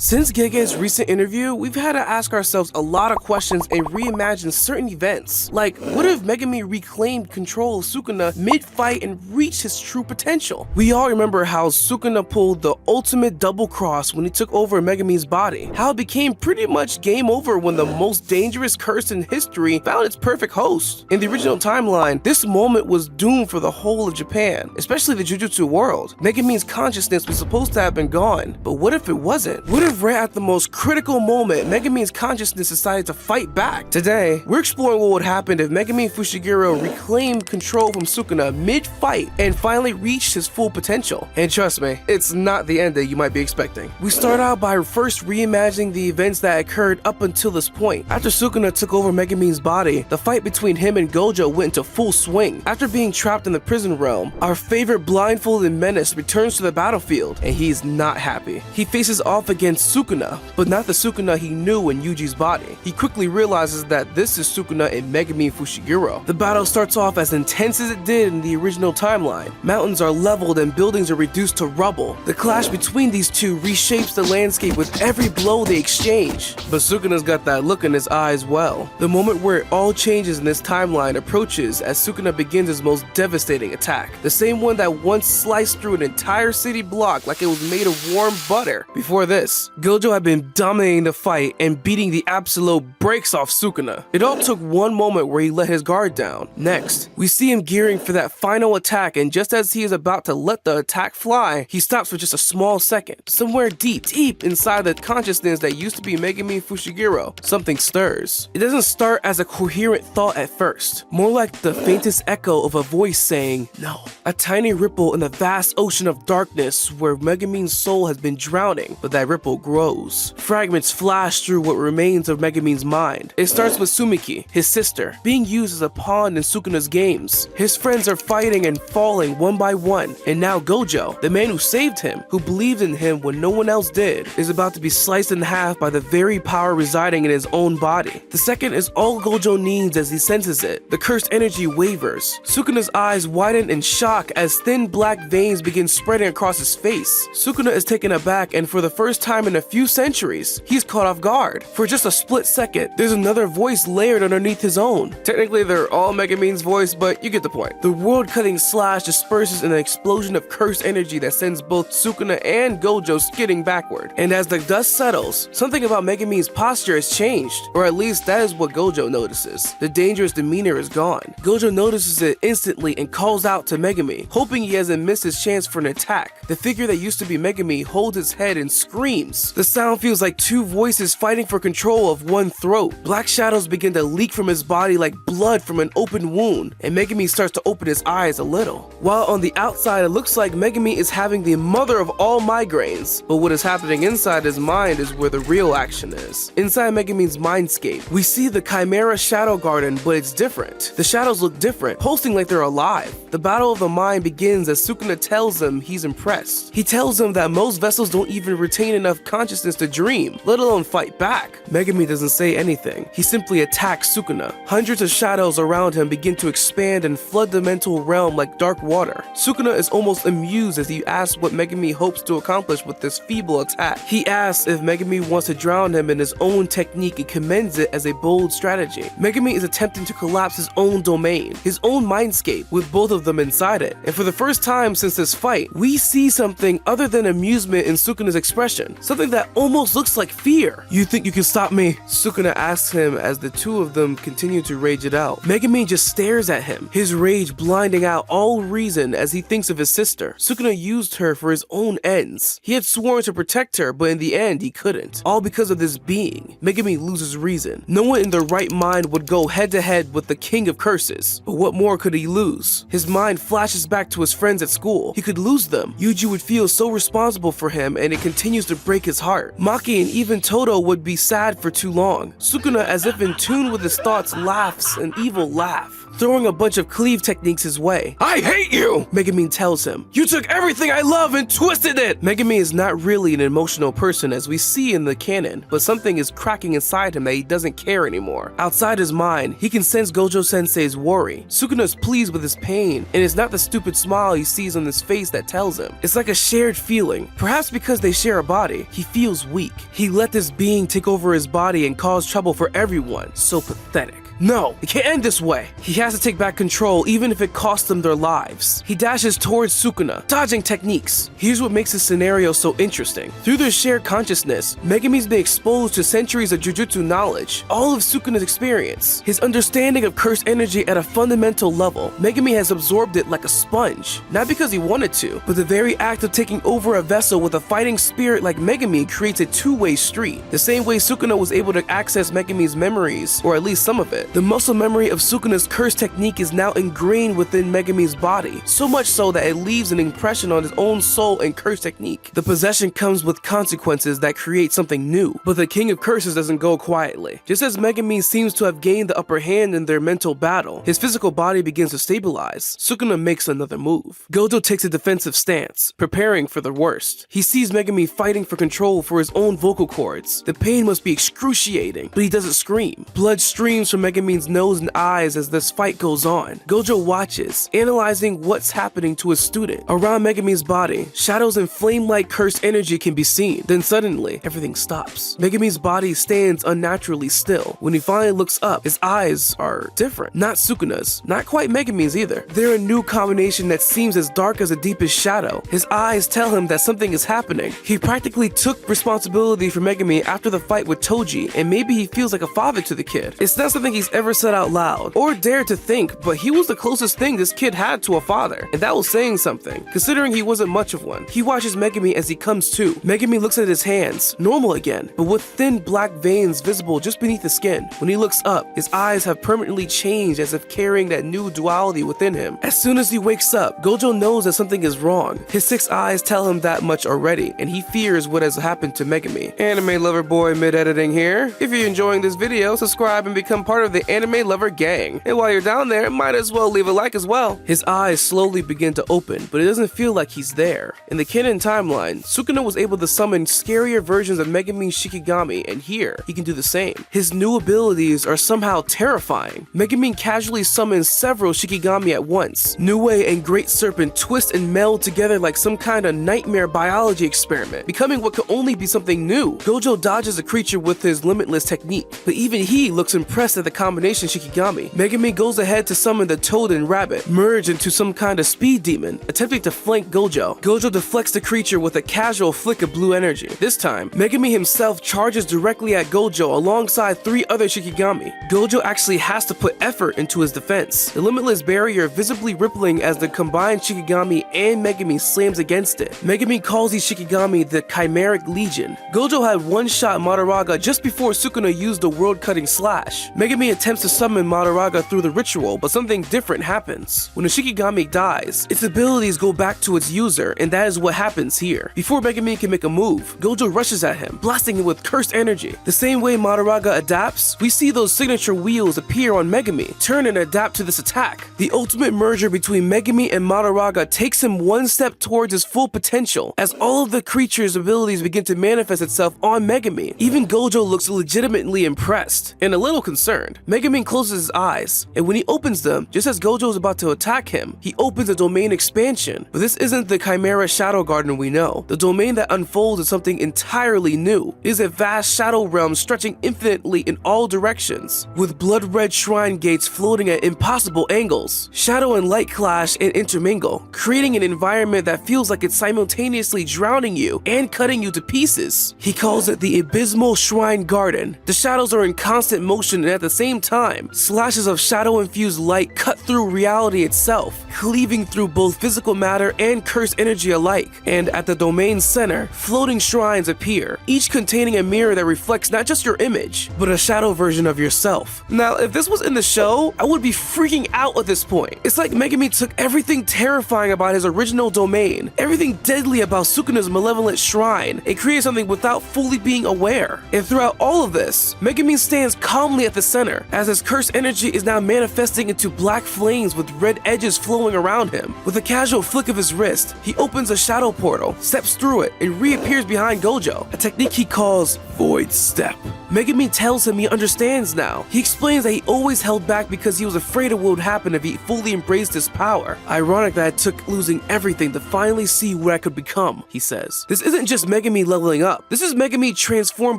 Since Gege's recent interview, we've had to ask ourselves a lot of questions and reimagine certain events. Like, what if Megumi reclaimed control of Sukuna mid-fight and reached his true potential? We all remember how Sukuna pulled the ultimate double cross when he took over Megumi's body, how it became pretty much game over when the most dangerous curse in history found its perfect host. In the original timeline, this moment was doomed for the whole of Japan, especially the Jujutsu world. Megumi's consciousness was supposed to have been gone, but what if it wasn't? What if right at the most critical moment, Megumi's consciousness decided to fight back? Today, we're exploring what would happen if Megumi Fushiguro reclaimed control from Sukuna mid-fight and finally reached his full potential. And trust me, it's not the ending you might be expecting. We start out by first reimagining the events that occurred up until this point. After Sukuna took over Megumi's body, the fight between him and Gojo went into full swing. After being trapped in the prison realm, our favorite blindfolded menace returns to the battlefield, and he's not happy. He faces off against Sukuna, but not the Sukuna he knew in Yuji's body. He quickly realizes that this is Sukuna and Megumi Fushiguro. The battle starts off as intense as it did in the original timeline. Mountains are leveled and buildings are reduced to rubble. The clash between these two reshapes the landscape with every blow they exchange. But Sukuna's got that look in his eye as well. The moment where it all changes in this timeline approaches as Sukuna begins his most devastating attack. The same one that once sliced through an entire city block like it was made of warm butter. Before this, Gojo had been dominating the fight and beating the absolute brakes off Sukuna. It all took one moment where he let his guard down. Next, we see him gearing for that final attack, and just as he is about to let the attack fly, he stops for just a small second. Somewhere deep inside the consciousness that used to be Megumi Fushiguro, something stirs. It doesn't start as a coherent thought at first, more like the faintest echo of a voice saying, no. A tiny ripple in the vast ocean of darkness where Megumi's soul has been drowning, but that ripple grows. Fragments flash through what remains of Megumi's mind. It starts with Sumiki, his sister, being used as a pawn in Sukuna's games. His friends are fighting and falling one by one, and now Gojo, the man who saved him, who believed in him when no one else did, is about to be sliced in half by the very power residing in his own body. The second is all Gojo needs as he senses it. The cursed energy wavers. Sukuna's eyes widen in shock as thin black veins begin spreading across his face. Sukuna is taken aback, and for the first time in a few centuries, he's caught off guard. For just a split second, there's another voice layered underneath his own. Technically, they're all Megumi's voice, but you get the point. The world-cutting slash disperses in an explosion of cursed energy that sends both Sukuna and Gojo skidding backward. And as the dust settles, something about Megumi's posture has changed, or at least that is what Gojo notices. The dangerous demeanor is gone. Gojo notices it instantly and calls out to Megumi, hoping he hasn't missed his chance for an attack. The figure that used to be Megumi holds his head and screams. The sound feels like two voices fighting for control of one throat. Black shadows begin to leak from his body like blood from an open wound, and Megumi starts to open his eyes a little. While on the outside, it looks like Megumi is having the mother of all migraines, but what is happening inside his mind is where the real action is. Inside Megumi's mindscape, we see the Chimera Shadow Garden, but it's different. The shadows look different, pulsing like they're alive. The battle of the mind begins as Sukuna tells him he's impressed. He tells him that most vessels don't even retain enough consciousness to dream, let alone fight back. Megumi doesn't say anything. He simply attacks Sukuna. Hundreds of shadows around him begin to expand and flood the mental realm like dark water. Sukuna is almost amused as he asks what Megumi hopes to accomplish with this feeble attack. He asks if Megumi wants to drown him in his own technique and commends it as a bold strategy. Megumi is attempting to collapse his own domain, his own mindscape, with both of them inside it. And for the first time since this fight, we see something other than amusement in Sukuna's expression, something that almost looks like fear. You think you can stop me? Sukuna asks him as the two of them continue to rage it out. Megumi just stares at him, his rage blinding out all reason as he thinks of his sister. Sukuna used her for his own ends. He had sworn to protect her, but in the end, he couldn't. All because of this being. Megumi loses reason. No one in their right mind would go head to head with the king of curses. But what more could he lose? His mind flashes back to his friends at school. He could lose them. Yuji would feel so responsible for him, and it continues to break his heart. Maki and even Todo would be sad for too long. Sukuna, as if in tune with his thoughts, laughs an evil laugh. throwing a bunch of cleave techniques his way. I hate you! Megumi tells him. You took everything I love and twisted it! Megumi is not really an emotional person as we see in the canon, but something is cracking inside him that he doesn't care anymore. Outside his mind, he can sense Gojo Sensei's worry. Sukuna is pleased with his pain, and it's not the stupid smile he sees on his face that tells him. It's like a shared feeling. Perhaps because they share a body, he feels weak. He let this being take over his body and cause trouble for everyone. So pathetic. No, it can't end this way. He has to take back control even if it costs them their lives. He dashes towards Sukuna, dodging techniques. Here's what makes this scenario so interesting. Through their shared consciousness, Megumi's been exposed to centuries of Jujutsu knowledge, all of Sukuna's experience. His understanding of cursed energy at a fundamental level, Megumi has absorbed it like a sponge. Not because he wanted to, but the very act of taking over a vessel with a fighting spirit like Megumi creates a two-way street. The same way Sukuna was able to access Megumi's memories, or at least some of it. The muscle memory of Sukuna's curse technique is now ingrained within Megumi's body, so much so that it leaves an impression on his own soul and curse technique. The possession comes with consequences that create something new, but the king of curses doesn't go quietly. Just as Megumi seems to have gained the upper hand in their mental battle, his physical body begins to stabilize. Sukuna makes another move. Gojo takes a defensive stance, preparing for the worst. He sees Megumi fighting for control for his own vocal cords. The pain must be excruciating, but he doesn't scream. Blood streams from Megumi's nose and eyes as this fight goes on. Gojo watches, analyzing what's happening to his student. Around Megumi's body, shadows and flame-like cursed energy can be seen. Then suddenly, everything stops. Megumi's body stands unnaturally still. When he finally looks up, his eyes are different. Not Sukuna's, not quite Megumi's either. They're a new combination that seems as dark as the deepest shadow. His eyes tell him that something is happening. He practically took responsibility for Megumi after the fight with Toji, and maybe he feels like a father to the kid. It's not something he's ever said out loud or dared to think, but he was the closest thing this kid had to a father, and that was saying something, considering he wasn't much of one. He watches Megumi as he comes to. Megumi looks at his hands, normal again, but with thin black veins visible just beneath the skin. When he looks up, his eyes have permanently changed as if carrying that new duality within him. As soon as he wakes up, Gojo knows that something is wrong. His 6 eyes tell him that much already, and he fears what has happened to Megumi. Anime Lover Boy mid-editing here. If you're enjoying this video, subscribe and become part of the Anime Lover gang. And while you're down there, might as well leave a like as well. His eyes slowly begin to open, but it doesn't feel like he's there. In the canon timeline, Sukuna was able to summon scarier versions of Megumi's Shikigami, and here, he can do the same. His new abilities are somehow terrifying. Megumi casually summons several Shikigami at once. Nue and Great Serpent twist and meld together like some kind of nightmare biology experiment, becoming what could only be something new. Gojo dodges the creature with his limitless technique, but even he looks impressed at the combination Shikigami. Megumi goes ahead to summon the toad and rabbit, merge into some kind of speed demon, attempting to flank Gojo. Gojo deflects the creature with a casual flick of blue energy. This time, Megumi himself charges directly at Gojo alongside 3 other Shikigami. Gojo actually has to put effort into his defense, the limitless barrier visibly rippling as the combined Shikigami and Megumi slams against it. Megumi calls these Shikigami the Chimeric Legion. Gojo had one-shot Madaraga just before Sukuna used the world-cutting slash. Megumi attempts to summon Madaraga through the ritual, but something different happens. When a Shikigami dies, its abilities go back to its user, and that is what happens here. Before Megumi can make a move, Gojo rushes at him, blasting him with cursed energy. The same way Madaraga adapts, we see those signature wheels appear on Megumi, turn and adapt to this attack. The ultimate merger between Megumi and Madaraga takes him one step towards his full potential, as all of the creature's abilities begin to manifest itself on Megumi. Even Gojo looks legitimately impressed, and a little concerned. Megumi closes his eyes, and when he opens them, just as Gojo is about to attack him, he opens a domain expansion. But this isn't the Chimera Shadow Garden we know. The domain that unfolds is something entirely new. It is a vast shadow realm stretching infinitely in all directions, with blood-red shrine gates floating at impossible angles. Shadow and light clash and intermingle, creating an environment that feels like it's simultaneously drowning you and cutting you to pieces. He calls it the Abysmal Shrine Garden. The shadows are in constant motion, and at the same time, slashes of shadow-infused light cut through reality itself, cleaving through both physical matter and cursed energy alike. And at the domain's center, floating shrines appear, each containing a mirror that reflects not just your image, but a shadow version of yourself. Now, if this was in the show, I would be freaking out at this point. It's like Megumi took everything terrifying about his original domain, everything deadly about Sukuna's malevolent shrine, and created something without fully being aware. And throughout all of this, Megumi stands calmly at the center, fire, as his cursed energy is now manifesting into black flames with red edges flowing around him. With a casual flick of his wrist, he opens a shadow portal, steps through it, and reappears behind Gojo, a technique he calls Void Step. Megumi tells him he understands now. He explains that he always held back because he was afraid of what would happen if he fully embraced his power. Ironic that it took losing everything to finally see what I could become, he says. This isn't just Megumi leveling up. This is Megumi transformed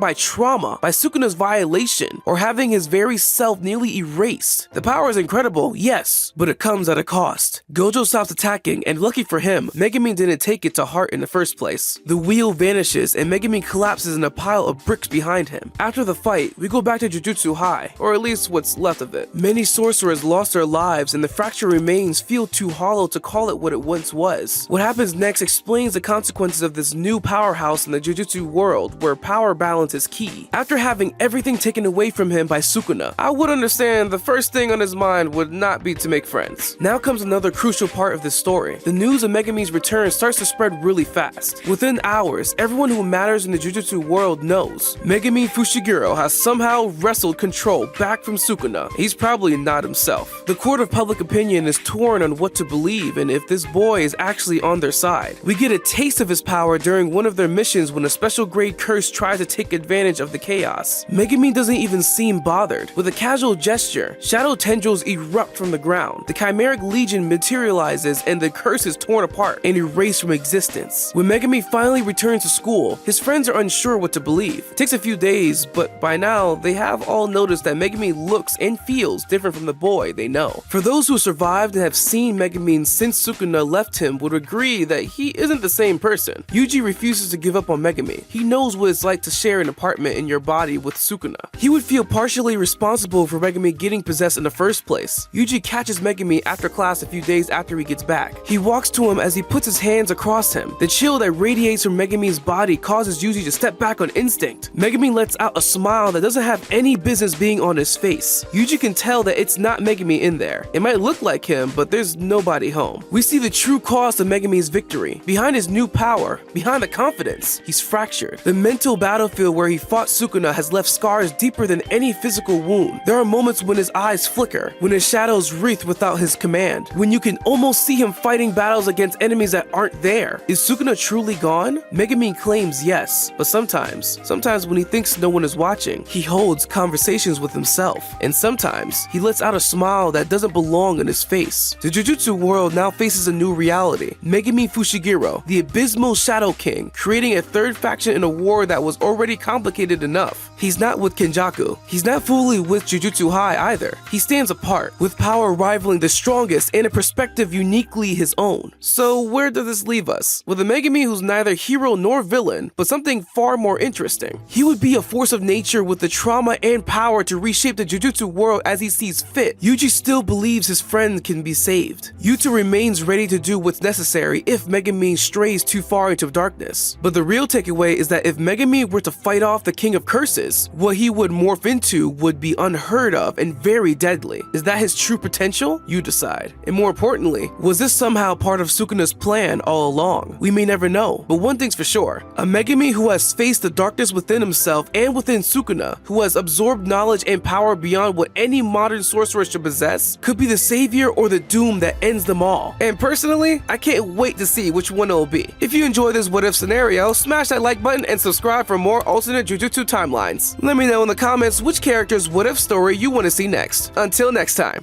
by trauma, by Sukuna's violation, or having his very self nearly erased. The power is incredible, yes, but it comes at a cost. Gojo stops attacking, and lucky for him, Megumi didn't take it to heart in the first place. The wheel vanishes, and Megumi collapses in a pile of bricks behind him. After the fight, we go back to Jujutsu High, or at least what's left of it. Many sorcerers lost their lives, and the fractured remains feel too hollow to call it what it once was. What happens next explains the consequences of this new powerhouse in the Jujutsu world, where power balance is key. After having everything taken away from him by Sukuna, I would understand the first thing on his mind would not be to make friends. Now comes another crucial part of this story. The news of Megumi's return starts to spread really fast. Within hours, everyone who matters in the Jujutsu world knows Megumi Fushiguro has somehow wrestled control back from Sukuna. He's probably not himself. The court of public opinion is torn on what to believe and if this boy is actually on their side. We get a taste of his power during one of their missions when a special grade curse tries to take advantage of the chaos. Megumi doesn't even seem bothered. With a casual gesture, shadow tendrils erupt from the ground. The chimeric legion materializes and the curse is torn apart and erased from existence. When Megumi finally returns to school, his friends are unsure what to believe. It takes a few days, but by now, they have all noticed that Megumi looks and feels different from the boy they know. For those who survived and have seen Megumi since Sukuna left him would agree that he isn't the same person. Yuji refuses to give up on Megumi. He knows what it's like to share an apartment in your body with Sukuna. He would feel partially responsible for Megumi getting possessed in the first place. Yuji catches Megumi after class a few days after he gets back. He walks to him as he puts his hands across him. The chill that radiates from Megumi's body causes Yuji to step back on instinct. Megumi lets out a smile that doesn't have any business being on his face. Yuji can tell that it's not Megumi in there. It might look like him, but there's nobody home. We see the true cost of Megumi's victory. Behind his new power, behind the confidence, he's fractured. The mental battlefield where he fought Sukuna has left scars deeper than any physical wound. There are moments when his eyes flicker, when his shadows wreath without his command, when you can almost see him fighting battles against enemies that aren't there. Is Sukuna truly gone? Megumi claims yes, but sometimes when he thinks no one is watching, he holds conversations with himself, and sometimes he lets out a smile that doesn't belong in his face. The Jujutsu world now faces a new reality. Megumi Fushiguro, the Abysmal Shadow King, creating a third faction in a war that was already complicated enough. He's not with Kenjaku. He's not fully with Jujutsu High either. He stands apart, with power rivaling the strongest and a perspective uniquely his own. So where does this leave us? With a Megumi who's neither hero nor villain, but something far more interesting. He would be a force of nature with the trauma and power to reshape the Jujutsu world as he sees fit. Yuji still believes his friend can be saved. Yuta remains ready to do what's necessary if Megumi strays too far into darkness. But the real takeaway is that if Megumi were to fight off the King of Curses, what he would morph into would be unheard of and very deadly. Is that his true potential? You decide. And more importantly, was this somehow part of Sukuna's plan all along? We may never know, but one thing's for sure. A Megumi who has faced the darkness within himself and within Sukuna, who has absorbed knowledge and power beyond what any modern sorcerer should possess, could be the savior or the doom that ends them all. And personally, I can't wait to see which one it'll be. If you enjoy this what if scenario, smash that like button and subscribe for more alternate Jujutsu timelines. Let me know in the comments which character's what if story you want to see next. Until next time.